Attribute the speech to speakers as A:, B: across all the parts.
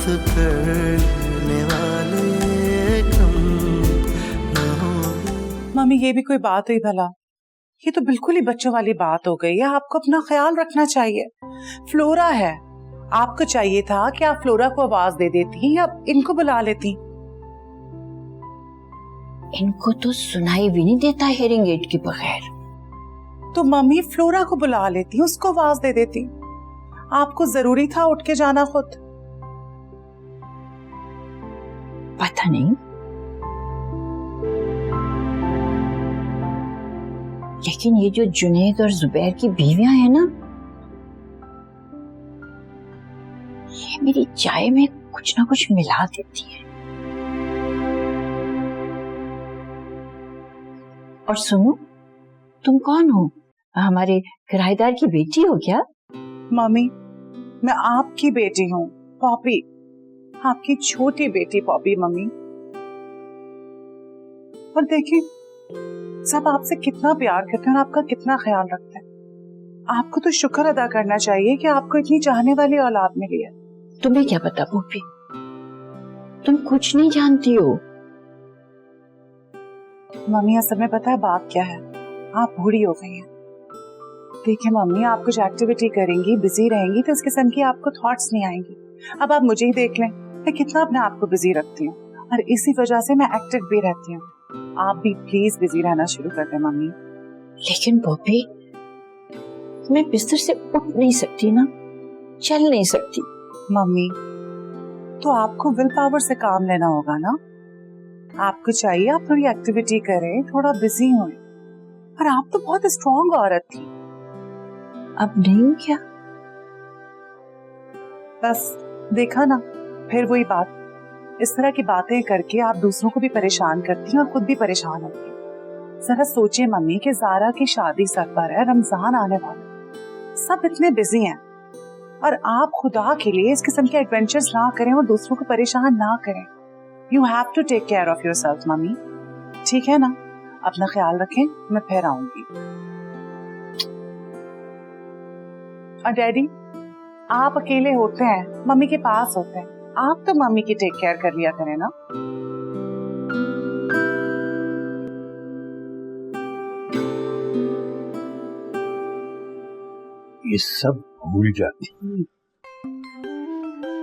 A: साथ करने वाले कम न होंगे।
B: मम्मी ये भी कोई बात हुई भला? ये तो बिल्कुल ही बच्चों वाली बात हो गई है। आपको अपना ख्याल रखना चाहिए। फ्लोरा है, आपको चाहिए था कि आप फ्लोरा को आवाज दे देती या इनको बुला लेती।
C: इनको तो सुनाई भी नहीं देता हेयरिंग एड के बगैर।
B: तो मम्मी फ्लोरा को बुला लेती, उसको आवाज दे देती। आपको जरूरी था उठ के जाना खुद?
C: पता नहीं, लेकिन ये जो जुनैद और जुबैर की बीवियां हैं ना, ये मेरी चाय में कुछ ना कुछ मिला देती है। और सुनो, तुम कौन हो? हमारे किराएदार की बेटी हो क्या?
B: मम्मी मैं आपकी बेटी हूँ, पॉपी, आपकी छोटी बेटी पॉपी मम्मी। और देखिए सब आपसे कितना प्यार करते हैं और आपका कितना ख्याल रखते हैं। आपको तो शुक्र अदा करना चाहिए कि आपको इतनी चाहने वाली औलाद मिली है।
C: तुम्हें क्या पता पॉपी, तुम कुछ नहीं जानती हो।
B: मम्मी असल में पता है बात क्या है, आप बूढ़ी हो गई हैं। देखिए मम्मी, आप कुछ एक्टिविटी करेंगी, बिजी रहेंगी तो इस किस्म की आपको थॉट्स नहीं आएंगी। अब आप मुझे ही देख लें, मैं कितना अपने आप को बिजी रखती हूँ और इसी वजह से मैं एक्टिव भी रहती हूँ। आप भी प्लीज बिजी रहना शुरू कर दें मम्मी।
C: लेकिन पॉपी, मैं बिस्तर से उठ नहीं सकती ना, चल नहीं सकती।
B: मम्मी तो आपको विल पावर से काम लेना होगा ना। आपको चाहिए आप थोड़ी एक्टिविटी करें, थोड़ा बिजी हों। और आप तो बहुत स्ट्रॉन्ग औरत थी।
C: अब नहीं क्या?
B: बस देखा ना, फिर वही बात। इस तरह की बातें करके आप दूसरों को भी परेशान करती हैं और खुद भी परेशान होती हैं। जरा सोचिए मम्मी कि ज़ारा की शादी सर पर है, रमजान आने वाला, सब इतने बिजी हैं और आप खुदा के लिए इस किस्म के एडवेंचर्स ना करें और दूसरों को परेशान ना करें। You have to take care of yourself mummy, ठीक है ना? अपना ख्याल रखें, मैं फिर आऊंगी। और डैडी, आप अकेले होते हैं, मम्मी के पास होते हैं, आप तो मम्मी की टेक केयर कर लिया करें ना।
D: ये सब भूल जाती है,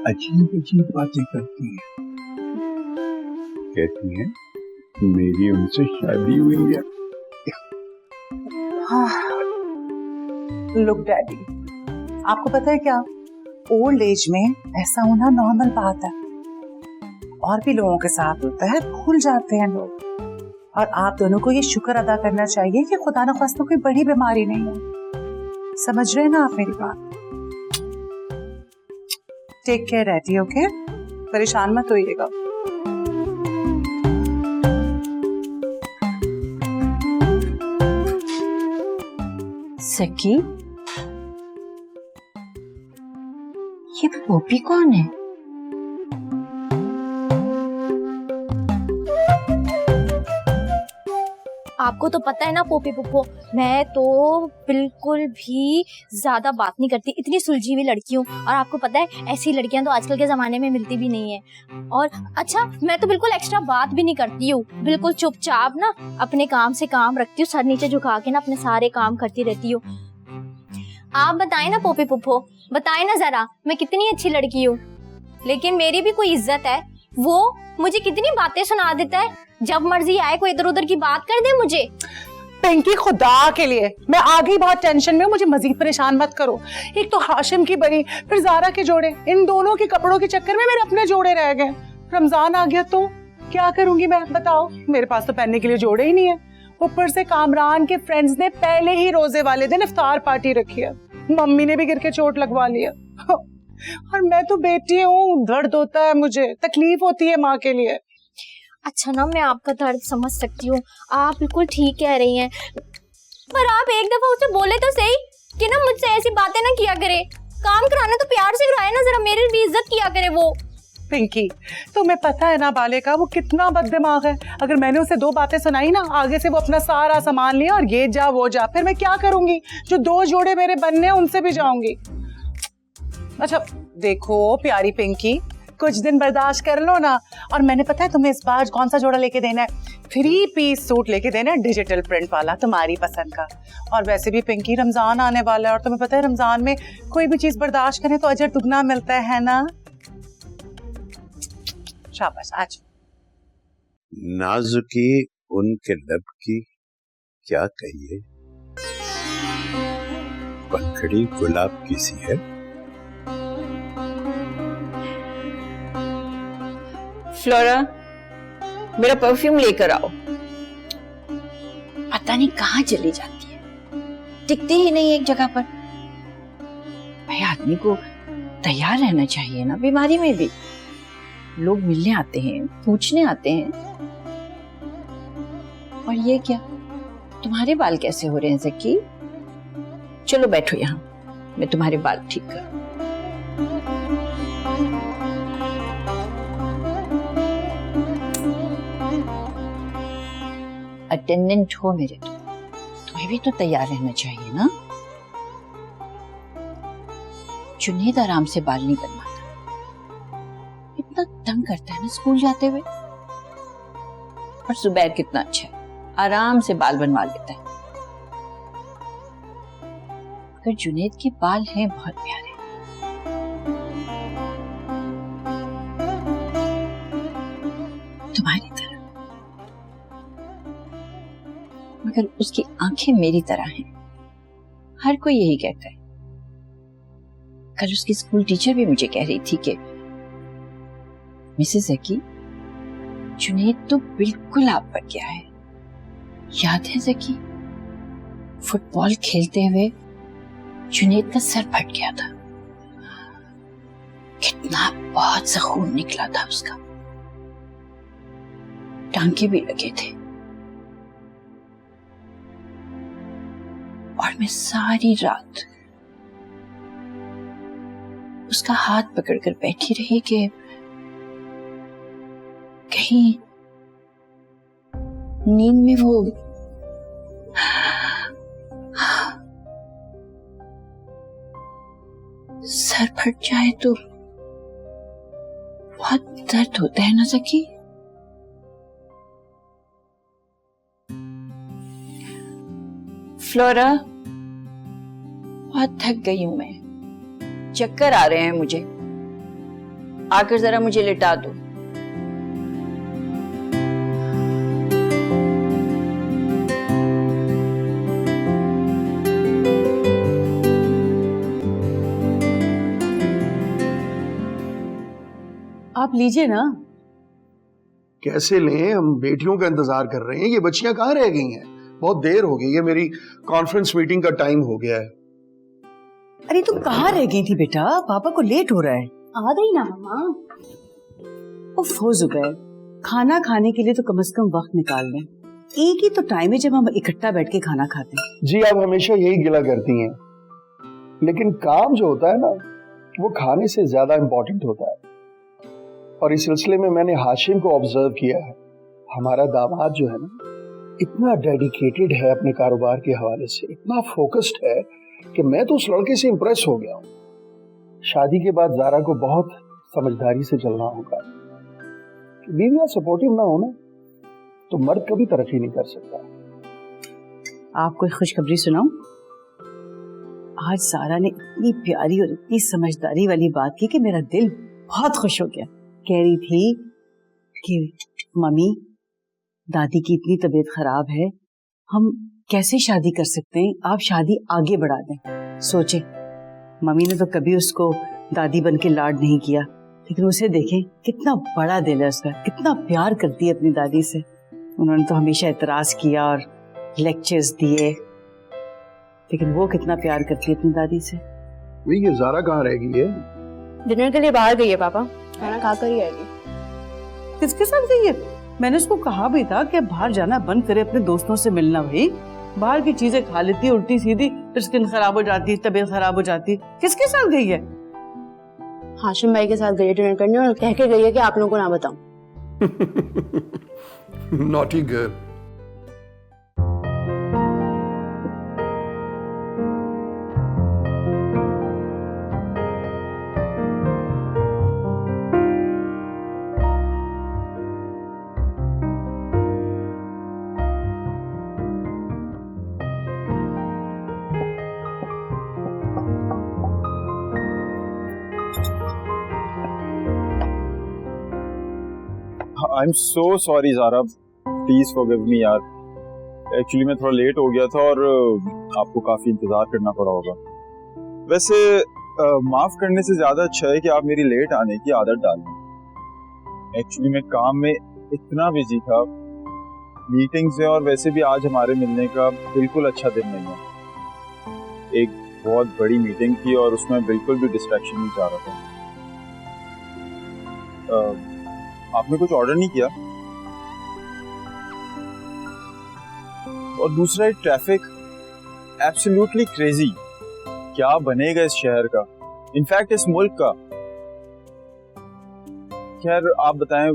D: अजीब अजीब बातें करती है। कहती है मेरी उनसे शादी हुई है।
B: लुक डैडी, आपको पता है क्या, ओल्ड एज में ऐसा होना नॉर्मल बात है। और भी लोगों के साथ होता है, भूल जाते हैं लोग। और आप दोनों को ये शुक्र अदा करना चाहिए कि खुदा न खास्ता कोई बड़ी बीमारी नहीं है। समझ रहे हैं ना आप मेरी बात? टेक केयर रहती है, ओके? परेशान मत होइएगा।
C: सकी, ये पॉपी कौन है?
E: आपको तो पता है ना पोपी पुप्पो, मैं तो बिल्कुल भी ज्यादा बात नहीं करती, इतनी सुलझी हुई लड़की हूँ। और आपको पता है ऐसी लड़कियां तो आजकल के जमाने में मिलती भी नहीं है। और अच्छा, मैं तो बिल्कुल एक्स्ट्रा बात भी नहीं करती हूँ, बिल्कुल चुपचाप ना अपने काम से काम रखती हूँ, सर नीचे झुका के ना अपने सारे काम करती रहती हूँ। आप बताएं ना पोपी पुप्पो, बताएं ना जरा, मैं कितनी अच्छी लड़की हूँ। लेकिन मेरी भी कोई इज्जत है, वो मुझे कितनी बातें सुना देता है, जब मर्जी आए कोई इधर उधर की बात कर दे मुझे।
B: पिंकी, खुदा के लिए मैं आ गई बहुत टेंशन में, मुझे मजीद परेशान मत करो। एक तो हाशिम की बनी, फिर ज़ारा के जोड़े, इन दोनों के कपड़ों के चक्कर में मेरे अपने जोड़े रह गए। रमजान आ गया तो क्या करूंगी मैं, बताओ? मेरे पास तो पहनने के लिए जोड़े ही नहीं है। ऊपर से कामरान के फ्रेंड्स ने पहले ही रोजे वाले दिन इफ्तार पार्टी रखी है, मम्मी ने भी गिर के चोट लगवा लिया। और मैं तो बेटी हूँ, दर्द होता है मुझे, तकलीफ होती है माँ के लिए।
E: अच्छा ना, मैं आपका दर्द समझ सकती हूँ, आप बिल्कुल ठीक कह रही हैं, पर आप एक दफा उसे बोले तो सही कि ना मुझसे ऐसी बातें ना किया करे, काम कराना तो प्यार से कराए ना, जरा मेरी भी इज्जत किया करे वो।
B: पिंकी, तुम्हें पता है ना बाले का वो कितना बददिमाग है। अगर मैंने उसे दो बातें सुनाई ना, आगे से वो अपना सारा सामान लिया और ये जा वो जा, फिर मैं क्या करूंगी? जो दो जोड़े मेरे बनने हैं उनसे भी जाऊंगी। अच्छा देखो प्यारी पिंकी, कुछ दिन बर्दाश्त कर लो ना। और मैंने पता है तुम्हें इस बार कौन सा जोड़ा लेके देना है, 3 पीस सूट लेके देना है, डिजिटल प्रिंट वाला, तुम्हारी पसंद का। और वैसे भी पिंकी रमजान आने वाला है, और तुम्हें पता है रमजान में कोई भी चीज बर्दाश्त करें तो अजर दुगना मिलता है ना। शाबाश। आज
D: नाजुकी उनके लब की क्या कहिए, पंखड़ी गुलाब की सी है।
C: फ्लोरा, मेरा परफ्यूम लेकर आओ। पता नहीं कहाँ चली जाती है, टिकती ही नहीं एक जगह पर। भाई आदमी को तैयार रहना चाहिए ना, बीमारी में भी लोग मिलने आते हैं, पूछने आते हैं। और ये क्या, तुम्हारे बाल कैसे हो रहे हैं ज़की? चलो बैठो यहाँ, मैं तुम्हारे बाल ठीक करूं। अटेंडेंट हो मेरे, तो तुम्हें भी तो तैयार रहना चाहिए ना। जुनैद आराम से बाल नहीं बनवाता, इतना तंग करता है ना स्कूल जाते हुए। और जुबैर कितना अच्छा है, आराम से बाल बनवा लेता है। मगर जुनैद के बाल हैं बहुत प्यारे। तुम्हारी तरह, मगर उसकी आंखें मेरी तरह हैं। हर कोई यही कहता है। कल उसकी स्कूल टीचर भी मुझे कह रही थी कि मिसेस ज़की, जुनैद तो बिल्कुल आप पर गया है। याद है ज़की, फुटबॉल खेलते हुए जुनैद का सर फट गया था, कितना बहुत सा खून निकला था उसका, टांके भी लगे थे। और मैं सारी रात उसका हाथ पकड़कर बैठी रही कि कहीं नींद में वो सर फट जाए तो बहुत दर्द होता है ना ज़की। फ्लोरा, बहुत थक गई हूं मैं, चक्कर आ रहे हैं मुझे, आकर जरा मुझे लिटा दो।
B: आप लीजिए ना।
F: कैसे लें, हम बेटियों का इंतजार कर रहे हैं। ये बच्चियां कहाँ रह गई हैं? बहुत देर हो गई है, मेरी कॉन्फ्रेंस मीटिंग का टाइम हो गया है।
G: अरे तू कहाँ रह गई थी बेटा? पापा को लेट हो रहा है।
E: आ गई ना मम्मा।
G: उफ हो जुबैर, खाना खाने के लिए तो कम से कम वक्त निकाल लें। एक ही तो टाइम है जब हम इकट्ठा बैठ के खाना खाते हैं।
F: जी आप हमेशा यही गिला करती हैं, लेकिन काम जो होता है ना वो खाने से ज्यादा इम्पोर्टेंट होता है। और इस सिलसिले में मैंने हाशिम को ऑब्जर्व किया है। हमारा दामाद जो है ना, इतना डेडिकेटेड है अपने कारोबार के हवाले से, इतना फोकस्ड है कि मैं तो उस लड़के से इम्प्रेस हो गया हूँ। शादी के बाद ज़ारा को बहुत समझदारी से चलना होगा। बीवियां सपोर्टिव ना हो ना तो मर्द कभी तरक्की नहीं कर सकता।
G: आपको एक खुशखबरी सुनाऊं? आज सारा ने इतनी प्यारी और इतनी समझदारी वाली बात की कि मेरा दिल बहुत खुश हो गया। कह रही थी कि मम्मी, दादी की इतनी तबीयत खराब है, हम कैसे शादी कर सकते हैं, आप शादी आगे बढ़ा दें। सोचे, मम्मी ने तो कभी उसको दादी बन के लाड नहीं किया, लेकिन उसे देखें कितना बड़ा दिल है उसका, कितना प्यार करती है अपनी दादी से। उन्होंने तो हमेशा एतराज किया और लेक्चर्स दिए, लेकिन वो कितना प्यार करती है अपनी दादी से।
F: ये ज़ारा कहाँ रह गई है?
E: डिनर के लिए बाहर गई है पापा, खाना खाकर ही आएगी।
G: किसके साथ गई है? मैंने उसको कहा भी था कि बाहर जाना बंद करे, अपने दोस्तों से मिलना। भाई बाहर की चीजें खा लेती है उल्टी सीधी, फिर स्किन खराब हो जाती है, तबीयत खराब हो जाती है। किसके साथ गई है?
H: हाशिम भाई के साथ गई है डिनर करने, और कह के गई है कि आप लोगों को ना बताऊं।
F: Naughty girl.
I: I am so sorry Zara, please forgive me यार। एक्चुअली मैं थोड़ा लेट हो गया था और आपको काफी इंतजार करना पड़ा होगा। वैसे माफ करने से ज्यादा अच्छा है कि आप मेरी लेट आने की आदत डाल लें। एक्चुअली मैं काम में इतना बिजी था, मीटिंग्स है, और वैसे भी आज हमारे मिलने का बिल्कुल अच्छा दिन नहीं है। एक बहुत बड़ी मीटिंग थी और उसमें बिल्कुल भी डिस्ट्रैक्शन नहीं चाह रहा था। आपने कुछ ऑर्डर नहीं किया? और दूसरा ट्रैफिक एब्सोल्युटली क्रेजी, क्या बनेगा इस शहर का, इनफैक्ट इस मुल्क का। खैर आप बताएं,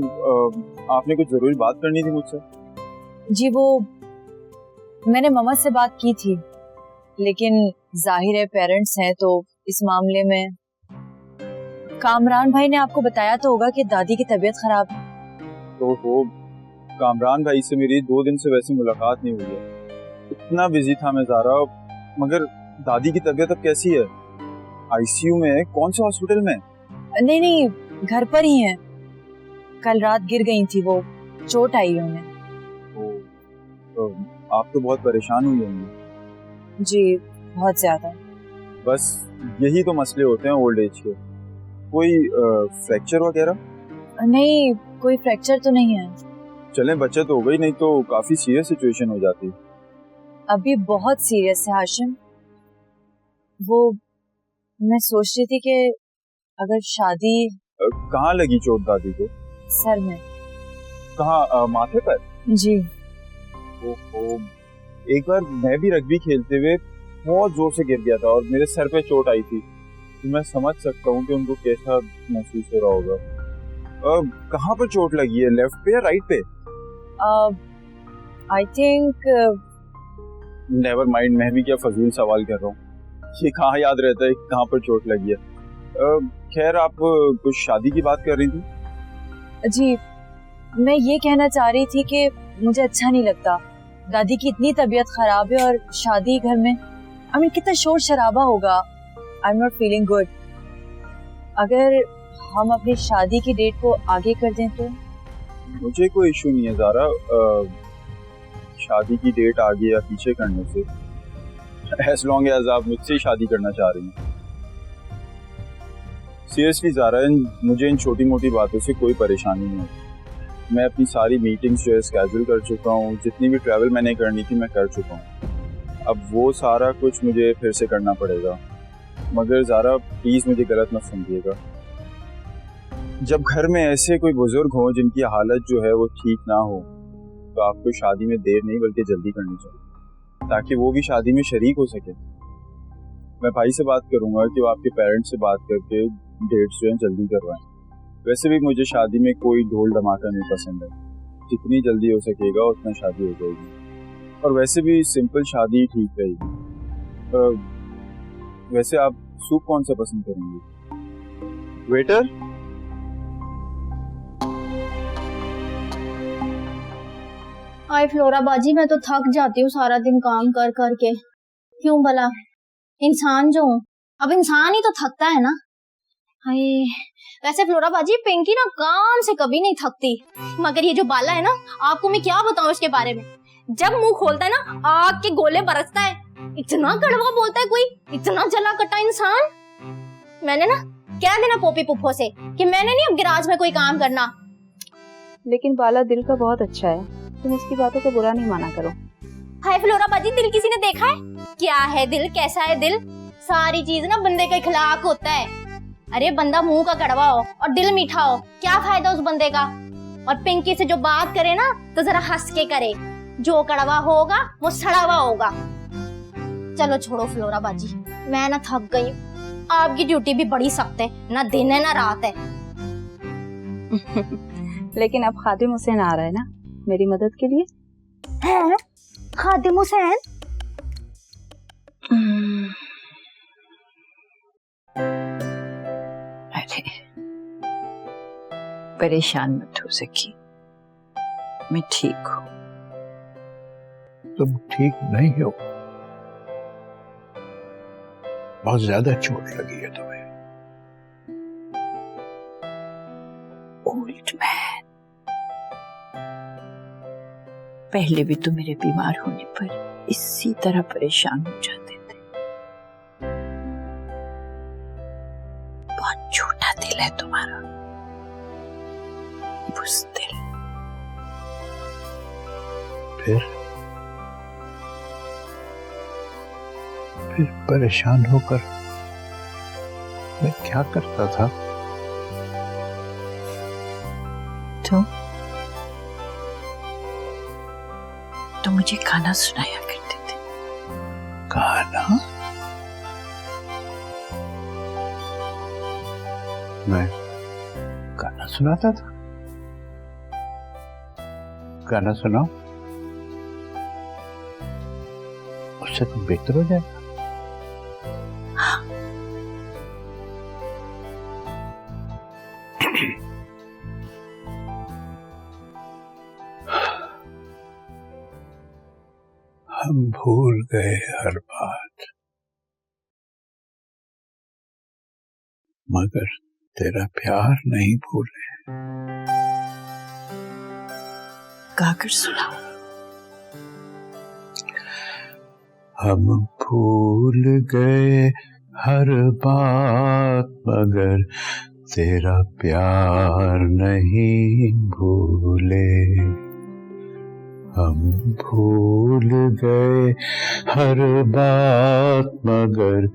I: आपने कुछ जरूरी बात करनी थी मुझसे?
C: जी वो मैंने मम्मा से बात की थी, लेकिन जाहिर है पेरेंट्स हैं तो इस मामले में कामरान भाई ने आपको बताया तो होगा कि दादी की तबीयत खराब है।
I: तो वो कामरान भाई से मेरी 2 दिन से वैसे मुलाकात नहीं हुई है, इतना बिजी था मैं ज़ारा। मगर दादी की तबीयत अब कैसी है? आईसीयू में है? कौन से हॉस्पिटल में?
C: नहीं नहीं, घर पर ही है। कल रात गिर गई थी वो, चोट आई है उन्हें।
I: तो आप तो बहुत परेशान हुई होंगी।
C: जी बहुत ज्यादा।
I: बस यही तो मसले होते हैं ओल्ड एज के। कोई फ्रैक्चर वगैरह?
C: नहीं, कोई फ्रैक्चर तो नहीं है।
I: चलें बचत हो गई, नहीं तो काफी सीरियस सिचुएशन हो जाती।
C: अभी बहुत सीरियस है हाशिम। वो मैं सोच रही थी कि अगर शादी।
I: कहाँ लगी चोट दादी को?
C: सर में।
I: कहाँ, माथे पर?
C: जी।
I: ओहो, एक बार मैं भी रग्बी खेलते हुए बहुत जोर से गिर गया था और मेरे सर पे चोट आई थी, तो मैं समझ सकता हूँ कि उनको कैसा महसूस हो रहा होगा। कहाँ पर चोट लगी है, लेफ्ट पे या राइट पे?
C: आई थिंक
I: नेवर माइंड, मैं भी क्या फजूल सवाल कर रहा हूँ, ये कहाँ याद रहता है कहाँ पर चोट लगी है। खैर आप कुछ शादी की बात कर रही थी?
C: जी मैं ये कहना चाह रही थी कि मुझे अच्छा नहीं लगता, दादी की इतनी तबीयत खराब है और शादी घर में आई मीन कितना शोर शराबा होगा। I am not feeling good. अगर हम अपनी शादी की डेट को आगे कर दें तो?
I: मुझे कोई इशू नहीं है ज़ारा, शादी की डेट आगे या पीछे करने से, एज लॉन्ग एज आप मुझसे ही शादी करना चाह रही हैं। सीरियसली ज़ारा, मुझे इन छोटी मोटी बातों से कोई परेशानी नहीं होती। मैं अपनी सारी मीटिंग्स जो है स्केड्यूल कर चुका हूँ, जितनी भी ट्रैवल मैंने करनी थी मैं कर चुका हूँ। अब वो सारा कुछ मुझे फिर से करना पड़ेगा। मगर ज़ारा प्लीज़ मुझे गलत मत समझिएगा, जब घर में ऐसे कोई बुजुर्ग हो जिनकी हालत जो है वो ठीक ना हो, तो आपको शादी में देर नहीं बल्कि जल्दी करनी चाहिए, ताकि वो भी शादी में शरीक हो सके। मैं भाई से बात करूँगा कि वो आपके पेरेंट्स से बात करके डेट्स जो है जल्दी करवाएं। वैसे भी मुझे शादी में कोई ढोल धमाका नहीं पसंद है, जितनी जल्दी हो सकेगा उतना शादी हो जाएगी, और वैसे भी सिंपल शादी ठीक रहेगी। वैसे आप सूप कौन सा पसंद करेंगे? वेटर?
E: हाय फ्लोरा बाजी, मैं तो थक जाती हूँ सारा दिन काम कर करके। क्यों भला? इंसान जो हूँ, अब इंसान ही तो थकता है ना। हाय वैसे फ्लोरा बाजी, पिंकी ना काम से कभी नहीं थकती, मगर ये जो बाला है ना, आपको मैं क्या बताऊं इसके बारे में। जब मुंह खोलता है ना आग के गोले बरसता है, इतना कड़वा बोलता है कोई, इतना जला कटा इंसान। मैंने ना कह देना पोपी पुप्पो से कि मैंने नहीं अब गैराज में कोई काम करना।
H: लेकिन बाला दिल का बहुत अच्छा है, तुम उसकी बातों को बुरा नहीं माना करो।
E: हाय फ्लोरा बाजी, दिल किसी ने देखा है? क्या है दिल, कैसा है दिल? सारी चीज ना बंदे का इखलाक होता है। अरे बंदा मुंह का कड़वा हो और दिल मीठा हो, क्या फायदा उस बंदे का? और पिंकी से जो बात करे ना तो जरा हंस के करे, जो कड़वा होगा वो सड़ा हुआ होगा। चलो छोड़ो फ्लोरा बाजी, मैं ना थक गई। आपकी ड्यूटी भी बड़ी सख्त है, ना दिन है ना रात है।
H: लेकिन अब खादिम हुसैन आ रहा है ना मेरी मदद के लिए।
E: है खादिम हुसैन?
C: अरे परेशान मत हो सकी, मैं ठीक हूँ।
D: तुम ठीक नहीं हो, बहुत ज्यादा चोट लगी है तुम्हें।
C: ओल्ड मैन, पहले भी तो मेरे बीमार होने पर इसी तरह परेशान हो जाते थे। बहुत छोटा दिल है तुम्हारा, बुज़दिल।
D: फिर परेशान होकर मैं क्या करता था?
C: तो मुझे गाना सुनाया करते थे।
D: गाना? मैं गाना सुनाता था? गाना सुनाओ, उससे तुम बेहतर हो जाएगा। हम भूल गए हर बात, मगर तेरा प्यार नहीं भूले।
C: गाकर सुनाओ।
D: हम भूल गए हर बात, मगर तेरा प्यार नहीं भूले। हम भूल गए हर बात, मगर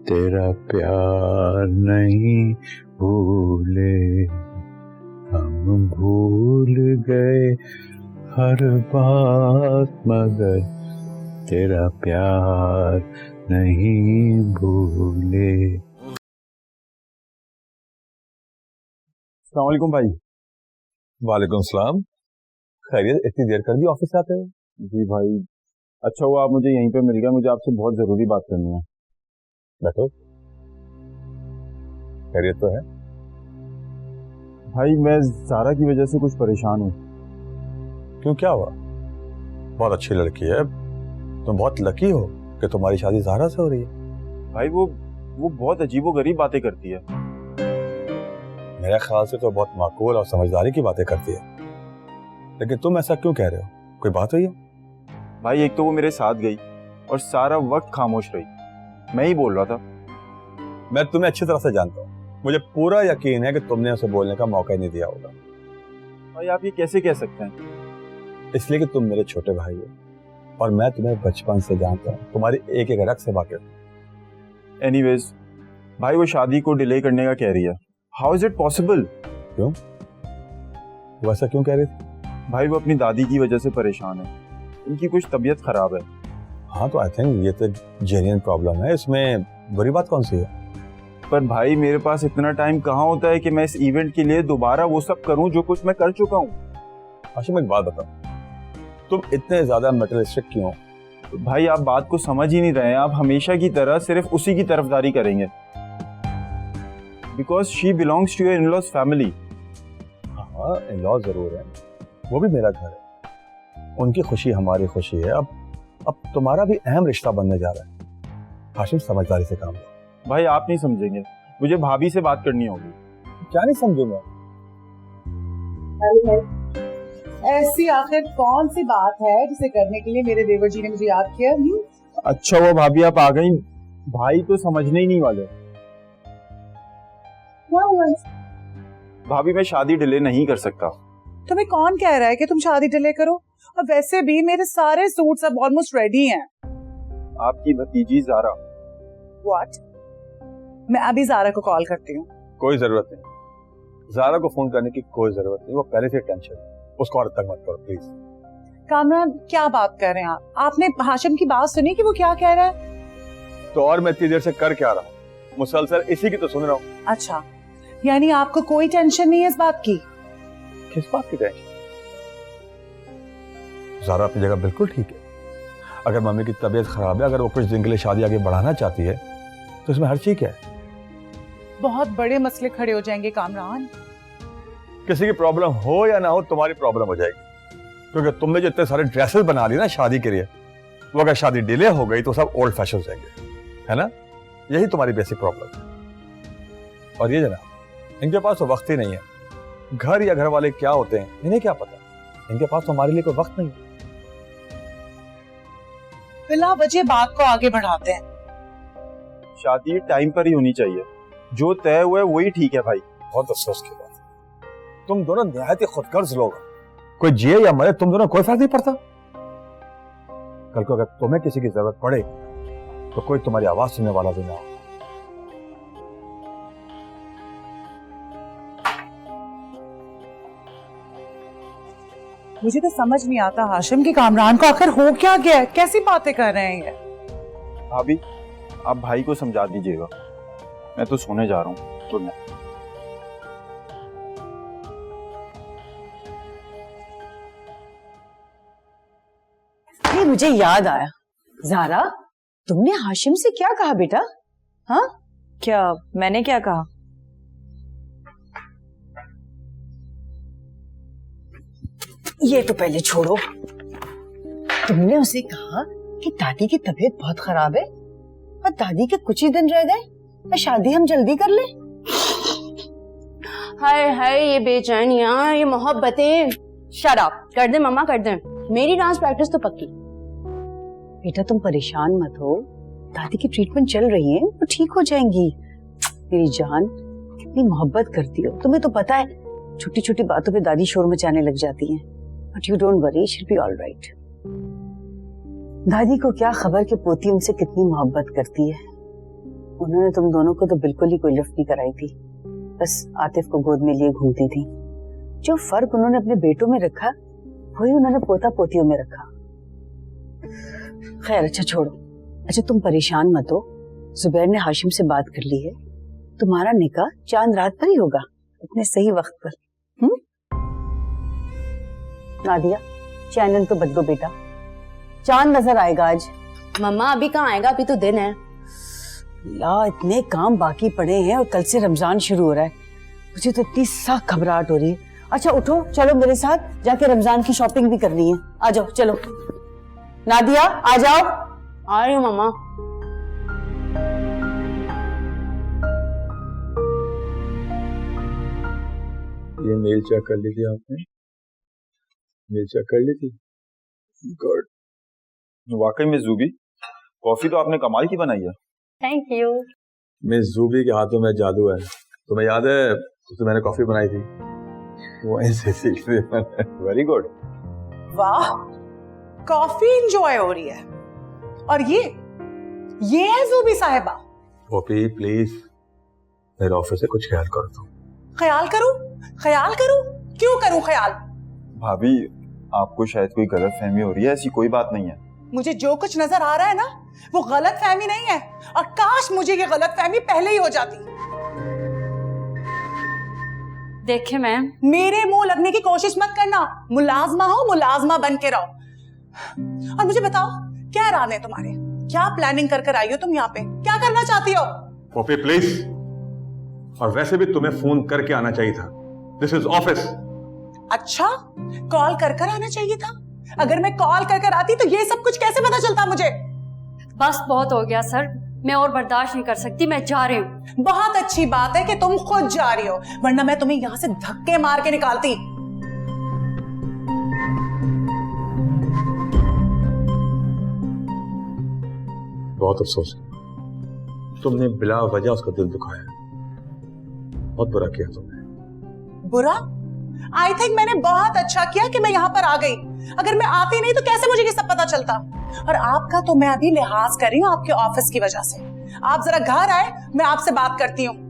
D: तेरा प्यार नहीं भूले। हम भूल गए हर बात, मगर तेरा प्यार नहीं भूले।
I: अस्सलाम वालेकुम भाई।
J: वालेकुम सलाम। खैरियत, इतनी देर कर दी ऑफिस से आते हुए?
I: जी भाई, अच्छा हुआ आप मुझे यहीं पे मिल गया, मुझे आपसे बहुत जरूरी बात करनी है।
J: बैठो। खैरियत तो है?
I: भाई मैं ज़ारा की वजह से कुछ परेशान हूँ।
J: क्यों, क्या हुआ? बहुत अच्छी लड़की है, तुम बहुत लकी हो कि तुम्हारी शादी ज़ारा से हो रही है।
I: भाई वो बहुत अजीबोगरीब बातें करती है।
J: मेरे ख्याल से तो बहुत माकूल और समझदारी की बातें करती है, लेकिन तुम ऐसा क्यों कह रहे हो? कोई बात हुई है?
I: भाई एक तो वो मेरे साथ गई और सारा वक्त खामोश रही, मैं ही बोल रहा था।
J: मैं तुम्हें अच्छी तरह से जानता हूँ, मुझे पूरा यकीन है कि तुमने उसे बोलने का मौका ही नहीं दिया होगा।
I: भाई आप ये कैसे कह सकते हैं?
J: इसलिए कि तुम मेरे छोटे भाई हो और मैं तुम्हें बचपन से जानता हूँ, तुम्हारी एक एक रग से वाकिफ हूँ।
I: एनीवेज भाई वो शादी को डिले करने का कह रही है। How is it possible?
J: क्यों, वो ऐसा क्यों कह रही थी?
I: भाई वो अपनी दादी की वजह से परेशान है, उनकी कुछ तबीयत खराब है।
J: हाँ तो आई थिंक ये तो जेन्युइन प्रॉब्लम है, इसमें बुरी बात कौन सी है?
I: पर भाई मेरे पास इतना टाइम कहाँ होता है कि मैं इस इवेंट के लिए दोबारा वो सब करूं जो कुछ मैं कर चुका हूँ।
J: हाशिम एक बात बताओ, तुम इतने ज्यादा मटेरियलिस्टिक क्यों?
I: भाई आप बात को समझ ही नहीं रहे हैं, आप हमेशा की तरह सिर्फ उसी की तरफदारी करेंगे। Because she belongs to your in-laws family.
J: हाँ इन-लॉज जरूर है, वो भी मेरा घर है, उनकी खुशी हमारी खुशी है। अब तुम्हारा भी अहम रिश्ता बनने जा रहा है। हाशिम समझदारी से काम लो।
I: भाई आप नहीं समझेंगे, मुझे भाभी से बात करनी होगी।
J: क्या नहीं समझूंगा?
B: ऐसी आखिर कौन सी बात है जिसे करने के लिए मेरे देवर जी ने मुझे याद किया?
I: अच्छा वो भाभी आप आ गई, भाई तो समझने ही नहीं वाले। भाभी मैं शादी डिले नहीं कर सकता।
B: तुम्हें कौन कह रहा है कि तुम शादी डिले करो? और वैसे भी मेरे सारे सूट्स अब ऑलमोस्ट रेडी हैं।
I: आपकी भतीजी ज़ारा।
B: व्हाट? मैं अभी ज़ारा को कॉल करती हूँ।
J: कोई जरूरत नहीं, ज़ारा को फोन करने की कोई जरूरत नहीं, वो पहले से टेंशन, उसको और तक मत करो प्लीज।
B: कामरान क्या बात कर रहे हैं आप? आपने हाशिम की बात सुनी कि वो क्या कह रहा है?
J: तो और मैं इतनी देर से कर क्या रहा हूँ, मुसलसल इसी की तो सुन रहा हूँ।
B: अच्छा, यानी आपको कोई टेंशन नहीं है इस बात की?
J: किस बात की टेंशन? ज़ारा अपनी जगह बिल्कुल ठीक है। अगर मम्मी की तबीयत खराब है, अगर वो कुछ दिन के लिए शादी आगे बढ़ाना चाहती है तो इसमें हर चीज है।
B: बहुत बड़े मसले खड़े हो जाएंगे कामरान।
J: किसी की प्रॉब्लम हो या ना हो, तुम्हारी प्रॉब्लम हो जाएगी, क्योंकि तुमने जो इतने सारे ड्रेसेस बना ली ना शादी के लिए, वो अगर शादी डिले हो गई तो सब ओल्ड फैशन हो जाएंगे, है ना? यही तुम्हारी बेसिक प्रॉब्लम है। और ये जनाब, इनके पास तो वक्त ही नहीं है। घर या घर वाले क्या होते हैं इन्हें क्या पता, इनके पास तो हमारे लिए कोई वक्त नहीं है।
B: बिला वजह बात को आगे बढ़ाते हैं।
I: शादी टाइम पर ही होनी चाहिए, जो तय हुआ है वही ठीक है भाई।
J: बहुत अफसोस की बात, तुम दोनों निहायत ही खुदगर्ज लोग, कोई जिए या मरे तुम दोनों कोई फर्क नहीं पड़ता। कल को अगर तुम्हें किसी की जरूरत पड़े तो कोई तुम्हारी आवाज सुनने वाला भी ना हो।
B: मुझे तो समझ नहीं आता हाशिम की कामरान को आखिर हो क्या गया है, कैसी बातें कर रहे हैं ये।
I: भाभी आप भाई को समझा दीजिएगा, मैं तो सोने जा रहा हूँ। Good night.
G: मुझे याद आया, ज़ारा तुमने हाशिम से क्या कहा बेटा? हाँ
C: क्या मैंने क्या कहा?
G: ये तो पहले छोड़ो, तुमने उसे कहा कि दादी की तबीयत बहुत खराब है और दादी के कुछ ही दिन रह गए और शादी हम जल्दी कर ले।
H: हाय हाय, ये बेचैनियां, ये मोहब्बतें। शट अप, कर दे मम्मा कर दे, मेरी डांस प्रैक्टिस तो पक्की।
G: बेटा तुम परेशान मत हो, दादी की ट्रीटमेंट चल रही है, वो ठीक हो जाएंगी। मेरी जान कितनी मोहब्बत करती हो, तुम्हें तो पता है छोटी छोटी बातों पे दादी शोर मचाने लग जाती हैं, but you don't worry, she will be all right. दादी को क्या खबर कि पोती उनसे कितनी मोहब्बत करती है। उन्होंने तुम दोनों को तो बिल्कुल ही कोई लिफ्ट नहीं कराई थी, बस आतिफ को गोद में लिए घूमती थी। जो फर्क उन्होंने अपने बेटों में रखा वही उन्होंने पोता पोतियों में रखा। खैर अच्छा छोड़ो, अच्छा तुम परेशान मत हो, जुबैर ने हाशिम से बात कर ली है, तुम्हारा निकाह चांद रात पर ही होगा, इतने सही वक्त पर। नादिया चैनल तो बदलो बेटा, चांद नजर आएगा आज।
H: मम्मा अभी कहाँ आएगा, अभी तो दिन है।
G: ला इतने काम बाकी पड़े हैं और कल से रमजान शुरू हो रहा है, मुझे तो इतनी सख्त घबराहट हो रही है। अच्छा उठो, चलो मेरे साथ, जाके रमजान की शॉपिंग भी करनी है, आ जाओ चलो। नादिया आ जाओ।
H: आ रही हूँ मम्मा।
J: ये मेल चेक कर ली थी आपने? मेल चेक कर ली थी? गुड।
I: वाकई में जूबी, कॉफी तो आपने कमाल की बनाई है।
E: Thank you.
J: मिस जूबी के हाथों में जादू है, तुम्हें याद है तो मैंने कॉफी बनाई थी, वो ऐसे सीख वेरी गुड।
B: वाह, कॉफी एंजॉय हो रही है। और ये है जूबी साहिबा।
J: पॉपी प्लीज मेरे ऑफिस से कुछ ख्याल करो तुम।
B: ख्याल करूं? ख्याल करूं? क्यों करूं ख्याल?
I: भाभी आपको शायद कोई गलतफहमी हो रही है, ऐसी कोई बात नहीं है।
B: मुझे जो कुछ नजर आ रहा है ना वो गलतफहमी नहीं है, और काश मुझे ये गलतफहमी पहले ही हो जाती।
E: देखे मैम,
B: मेरे मुंह लगने की कोशिश मत करना, मुलाजमा हो मुलाजमा बन के रहो। और मुझे बताओ क्या इरादे तुम्हारे, क्या प्लानिंग कर आई हो तुम यहाँ पे, क्या करना चाहती हो?
J: पॉपी प्लीज, और वैसे भी तुम्हें फोन करके आना चाहिए था, दिस इज ऑफिस।
B: अच्छा, कॉल कर आना चाहिए था? अगर मैं कॉल कर आती तो ये सब कुछ कैसे पता चलता मुझे?
E: बस बहुत हो गया सर, मैं और बर्दाश्त नहीं कर सकती, मैं जा रही हूँ।
B: बहुत अच्छी बात है कि तुम खुद जा रही हो, वरना मैं तुम्हें यहाँ से धक्के मार के निकालती।
J: बहुत अफसोस है, तुमने बिला वजह उसका दिल दुखाया, बहुत बुरा किया तुमने।
B: बुरा? आई थिंक मैंने बहुत अच्छा किया कि मैं यहाँ पर आ गई। अगर मैं आती नहीं तो कैसे मुझे ये सब पता चलता? और आपका तो मैं अभी लिहाज कर रही हूँ आपके ऑफिस की वजह से। आप जरा घर आए, मैं आपसे बात करती हूँ।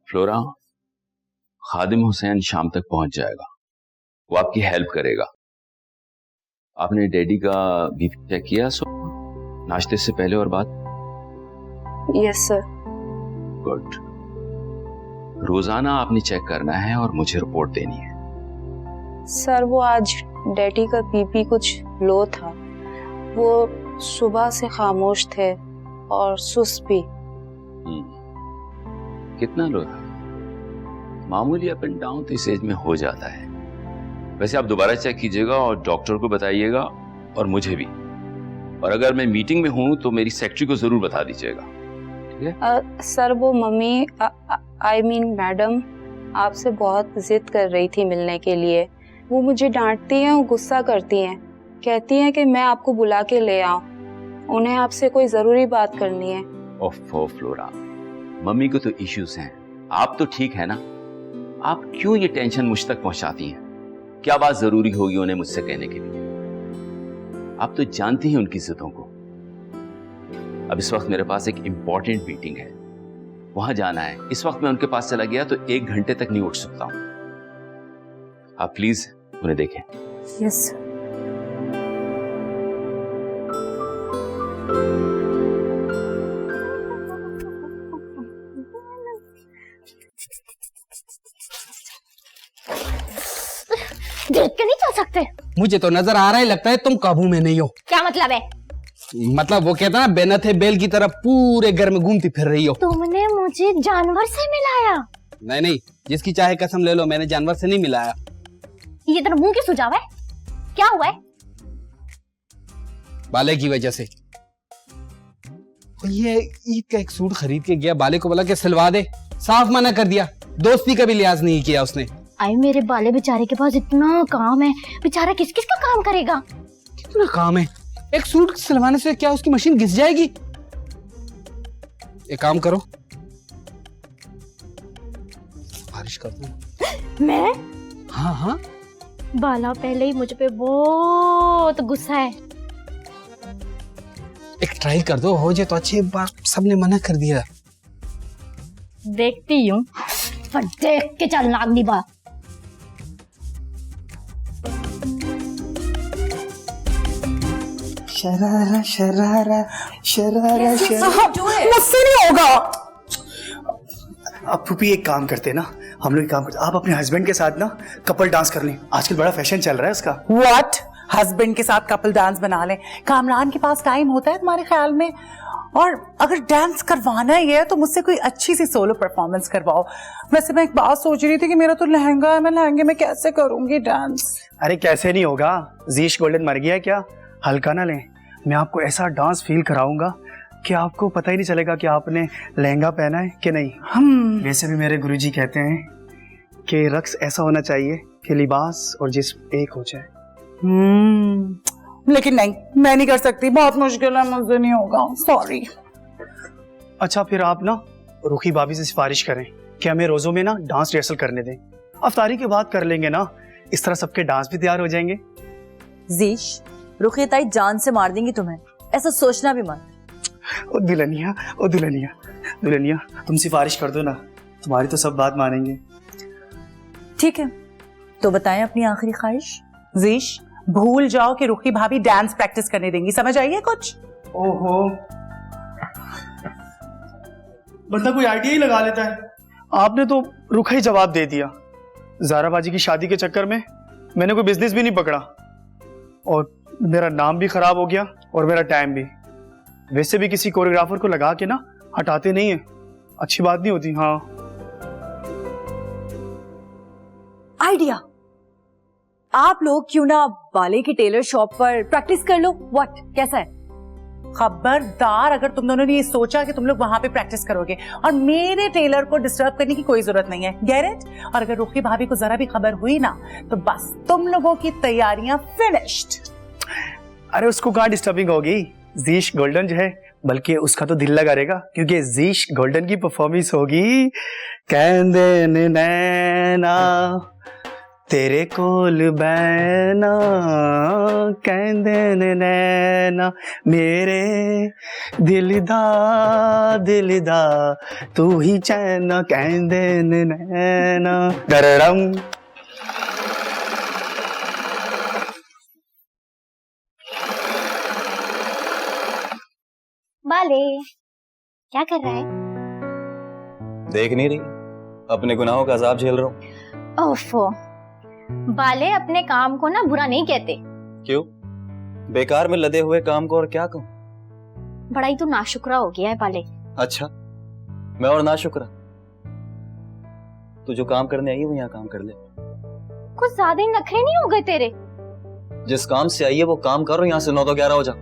K: फ्लोरा, खादिम हुसैन शाम तक पहुंच जाएगा, वो आपकी हेल्प करेगा। आपने डैडी का बीपी चेक किया नाश्ते से पहले और बाद?
H: Yes sir.
K: गुड। रोजाना आपने चेक करना है और मुझे रिपोर्ट देनी है।
H: सर वो आज डैडी का बीपी कुछ लो था, वो सुबह से खामोश थे और सुस्त भी।
K: कितना लो था? मामूली अप एंड डाउन तो इस एज में हो जाता है। वैसे आप दोबारा चेक कीजिएगा और डॉक्टर को बताइएगा और मुझे भी। और अगर मैं मीटिंग में हूं तो मेरी सेक्रेटरी को जरूर बता दीजिएगा, ठीक है?
H: सर वो मम्मी आई मीन मैडम आपसे बहुत जिद कर रही थी मिलने के लिए। वो मुझे डांटती हैं और गुस्सा करती हैं, कहती हैं कि मैं आपको बुला के ले आऊं, उन्हें आपसे कोई जरूरी बात करनी है।
K: ओफो फ्लोरा, मम्मी को तो इश्यूज हैं, आप तो ठीक है ना? आप क्यों ये टेंशन मुझ तक पहुंचाती हैं? क्या बात जरूरी होगी उन्हें मुझसे कहने के लिए? आप तो जानती हैं उनकी जिद्दों को। अब इस वक्त मेरे पास एक इंपॉर्टेंट मीटिंग है, वहां जाना है। इस वक्त मैं उनके पास चला गया तो 1 घंटे तक नहीं उठ सकता हूं। आप प्लीज उन्हें देखें।
H: यस।
E: देख के नहीं चल सकते?
L: मुझे तो नजर आ रहा है, लगता है तुम काबू में नहीं हो।
E: क्या मतलब है?
L: मतलब वो कहता ना बेनथे बेल की तरह पूरे घर में घूमती फिर रही हो।
E: तुमने मुझे जानवर से मिलाया?
L: नहीं नहीं, जिसकी चाहे कसम ले लो, मैंने जानवर से नहीं मिलाया।
E: ये तेरा मुंह की सुझाव है? क्या हुआ है?
L: बाले की वजह से। ये ईद का एक सूट खरीद के गया, बाले को बोला कि सिलवा दे, साफ मना कर दिया। दोस्ती का भी लिहाज नहीं किया उसने।
E: आई मेरे बाले बेचारे के पास इतना काम है, बेचारा किस किस का काम करेगा?
L: कितना काम है? एक सूट सिलवाने से क्या उसकी मशीन घिस जाएगी? एक काम करो, बारिश कर दो।
E: मैं?
L: हाँ हाँ।
E: बाला पहले ही मुझ पे बहुत गुस्सा है।
L: एक ट्राई कर दो, हो जाए तो अच्छी बात। सबने मना कर दिया।
E: देखती हूँ, पर देख के चल नागनी बा।
A: शरारा शरारा शरारा
B: मुझसे नहीं होगा।
M: अब पुपी एक काम करते हैं ना, हम लोग एक काम करते, आप अपने हस्बैंड के साथ ना कपल डांस कर लें, आजकल बड़ा फैशन चल रहा है उसका।
B: व्हाट? हस्बैंड के साथ कपल डांस बना लें? कामरान के पास टाइम होता है तुम्हारे ख्याल में? और अगर डांस करवाना ही है तो मुझसे कोई अच्छी सी सोलो परफॉर्मेंस करवाओ। वैसे मैं एक बात सोच रही थी कि मेरा तो लहंगा है, मैं लहंगे में कैसे करूंगी डांस?
M: अरे कैसे नहीं होगा, जीश गोल्डन मर गया है क्या? हल्का ना लें, मैं आपको ऐसा डांस फील कराऊंगा कि आपको पता ही नहीं चलेगा कि आपने लहंगा पहना है कि नहीं। वैसे भी मेरे गुरुजी कहते हैं कि रक्स ऐसा होना चाहिए कि लिबास और जिस्म एक हो जाए।
B: लेकिन नहीं, मैं नहीं कर सकती, बहुत मुश्किल है, मुझसे नहीं होगा, सॉरी।
M: अच्छा फिर आप ना रुखी भाभी से सिफारिश करें कि हमें रोजों में ना डांस रिहर्सल करने दें। अफ्तारी के बाद कर लेंगे ना, इस तरह सबके डांस भी तैयार हो जाएंगे।
N: जीश, रुखी ताई जान से मार देंगी तुम्हें, ऐसा सोचना भी मत।
M: ओ दुल्हनिया, ओ दुल्हनिया, दुल्हनिया तुम सिफारिश कर दो ना, तुम्हारी तो सब बात मानेंगे।
N: ठीक है, तो बताएं अपनी आखिरी ख्वाहिश।
B: जीश, भूल जाओ कि रुखी भाभी डांस प्रैक्टिस करने देंगी, समझ आइए कुछ?
M: ओहो, बंदा कोई आइडिया ही लगा लेता है। आपने तो रुखा ही जवाब दे दिया। ज़ाराबाजी की शादी के चक्कर में मैंने कोई बिजनेस भी नहीं पकड़ा और मेरा नाम भी खराब हो गया और मेरा टाइम भी। वैसे भी किसी कोरियोग्राफर को लगा के ना हटाते नहीं है, अच्छी बात नहीं होती। हाँ,
N: आइडिया, आप लोग क्यों ना बाले की टेलर शॉप पर प्रैक्टिस कर लो। व्हाट, कैसा है?
B: खबरदार, अगर तुम दोनों ने ये सोचा कि तुम लोग वहां पे प्रैक्टिस करोगे, और मेरे टेलर को डिस्टर्ब करने की कोई जरूरत नहीं है, गेट इट? और अगर रुखी भाभी को जरा भी खबर हुई ना तो बस तुम लोगों की तैयारियां फिनिश्ड।
M: अरे उसको कहाँ डिस्टर्बिंग होगी, जीश गोल्डन जो है, बल्कि उसका तो दिल लगा रहेगा क्योंकि जीश गोल्डन की परफॉर्मेंस होगी। कहंदे ने नैना तेरे कोल बैना, कहंदे ने नैना मेरे दिल दा तू ही चैन, कहंदे ने नैना दरड़म।
E: बाले, क्या कर रहा है?
O: देख नहीं रही, अपने गुनाहों का अजाब झेल रहा हूँ।
E: ओफो, बाले अपने काम को ना बुरा नहीं कहते।
O: क्यों? बेकार में लदे हुए काम को और क्या कहूँ?
E: बड़ा ही तो नाशुक्रा हो गया है बाले।
O: अच्छा, मैं और नाशुक्रा? तू जो काम करने आई है वो यहाँ काम कर ले।
E: कुछ ज्यादा ही नखरे नहीं हो गए तेरे?
O: जिस काम से आई है वो काम करो, यहाँ से 9 तो 11 हो जा।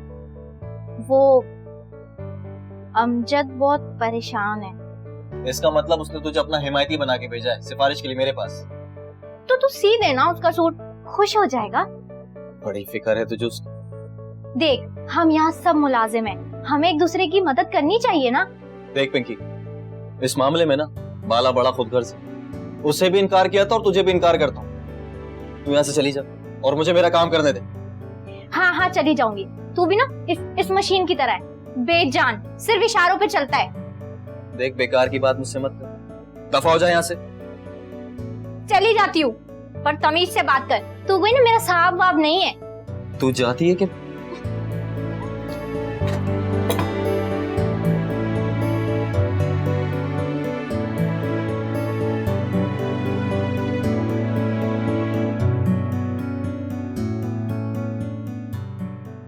E: वो अमजद बहुत परेशान है।
O: इसका मतलब उसने तुझे अपना हिमायती बना के भेजा है सिफारिश के लिए मेरे पास।
E: तो तू सी देना उसका सूट, खुश हो जाएगा।
O: बड़ी फिक्र है तुझे उसकी।
E: देख, हम यहाँ सब मुलाजिम हैं, हमें एक दूसरे की मदद करनी चाहिए ना।
O: देख पिंकी, इस मामले में ना बाला बड़ा खुदगर्ज है। उसे भी इनकार किया था और तुझे भी इनकार करता हूँ। तू यहाँ से चली जा और मुझे मेरा काम करने दे।
E: हाँ हाँ चली जाऊंगी। तू भी ना इस मशीन की तरह है, बेजान, सिर्फ इशारों पे चलता है।
O: देख, बेकार की बात मुझसे मत कर, दफा हो जा यहाँ से।
E: चली जाती हूँ, पर तमीज से बात कर। तू कोई ना मेरा साहब वाब नहीं है।
O: तू जाती है कि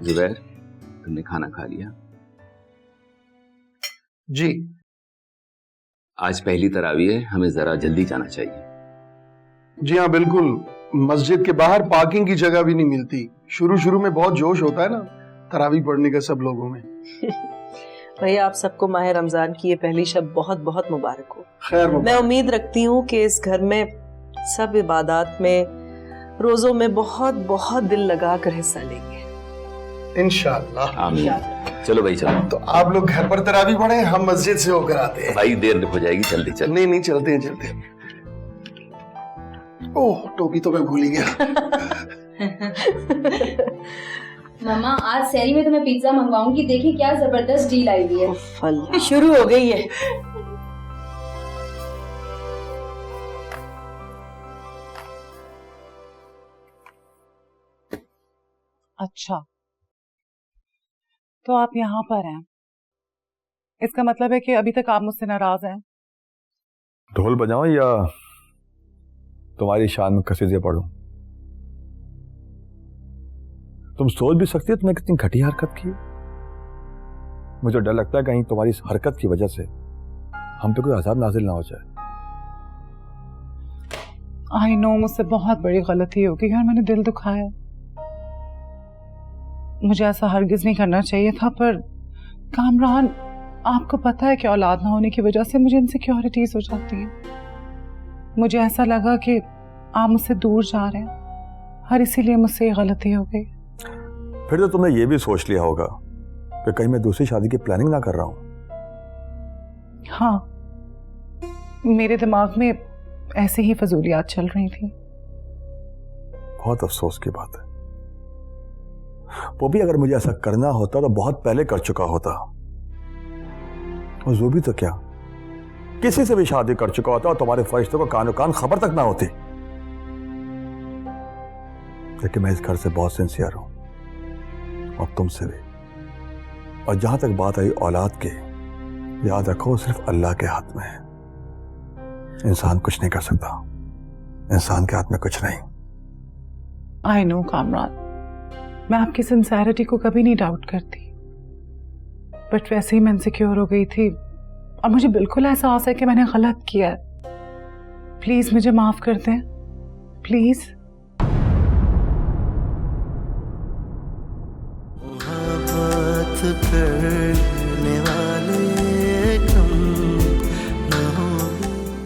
K: जुबैर, तुमने खाना खा लिया?
F: जी।
K: आज पहली तरावी है, हमें जरा जल्दी जाना चाहिए।
F: जी हाँ बिल्कुल, मस्जिद के बाहर पार्किंग की जगह भी नहीं मिलती। शुरू में बहुत जोश होता है ना तरावी पढ़ने का सब लोगों में।
P: भैया, आप सबको माह रमजान की ये पहली शब बहुत बहुत मुबारक हो।
F: खैर
P: मैं उम्मीद रखती हूँ कि इस घर में सब इबादत में, रोजों में बहुत बहुत दिल लगा कर हिस्सा लेंगे
F: इंशाअल्लाह।
K: आमीन। चलो भाई चलो।
F: तो आप लोग घर पर तरावी पढ़े, हम मस्जिद से होकर आते हैं।
K: भाई देर हो जाएगी, जल्दी चल।
F: नहीं चलते हैं। ओह, टोपी तो मैं भूल ही गया।
Q: मम्मा, आज सहरी में तो मैं पिज्जा मंगवाऊंगी, देखिए क्या जबरदस्त डील आई हुई है।
P: शुरू हो गई है।
B: अच्छा, तो आप यहाँ पर हैं, इसका मतलब है कि अभी तक आप मुझसे नाराज हैं।
J: ढोल बजाऊं या तुम्हारी शान में कसीदे पढ़ूं? तुम सोच भी सकती हो तुमने कितनी घटिया हरकत की। मुझे डर लगता है कहीं तुम्हारी इस हरकत की वजह से हम पे कोई अज़ाब नाजिल ना हो जाए।
B: आई नो, मुझसे बहुत बड़ी गलती हो गई और मैंने दिल दुखाया। मुझे ऐसा हरगिज नहीं करना चाहिए था, पर कामरान, आपको पता है कि औलाद ना होने की वजह से मुझे इनसिक्योरिटीज हो जाती है। मुझे ऐसा लगा कि आप मुझसे दूर जा रहे हैं और इसीलिए मुझसे ये गलती हो गई।
J: फिर तो तुमने ये भी सोच लिया होगा कि कहीं मैं दूसरी शादी की प्लानिंग ना कर रहा हूं।
B: हाँ, मेरे दिमाग में ऐसे ही फजूलियात चल रही थी।
J: बहुत अफसोस की बात है। वो भी अगर मुझे ऐसा करना होता तो बहुत पहले कर चुका होता। और जो भी तो क्या, किसी से भी शादी कर चुका होता और तुम्हारे फरिश्तों को कानो कान खबर तक ना होती। लेकिन मैं इस घर से बहुत सिंसियर हूं और तुमसे भी। और जहां तक बात आई औलाद की, याद रखो सिर्फ अल्लाह के हाथ में है। इंसान कुछ नहीं कर सकता, इंसान के हाथ में कुछ नहीं।
B: आई नो कामरान, मैं आपकी सिंसेरिटी को कभी नहीं डाउट करती, बट वैसे ही मैं इनसिक्योर हो गई थी और मुझे बिल्कुल एहसास है कि मैंने गलत किया है। प्लीज मुझे माफ कर दें, प्लीज।
R: बात करने वाले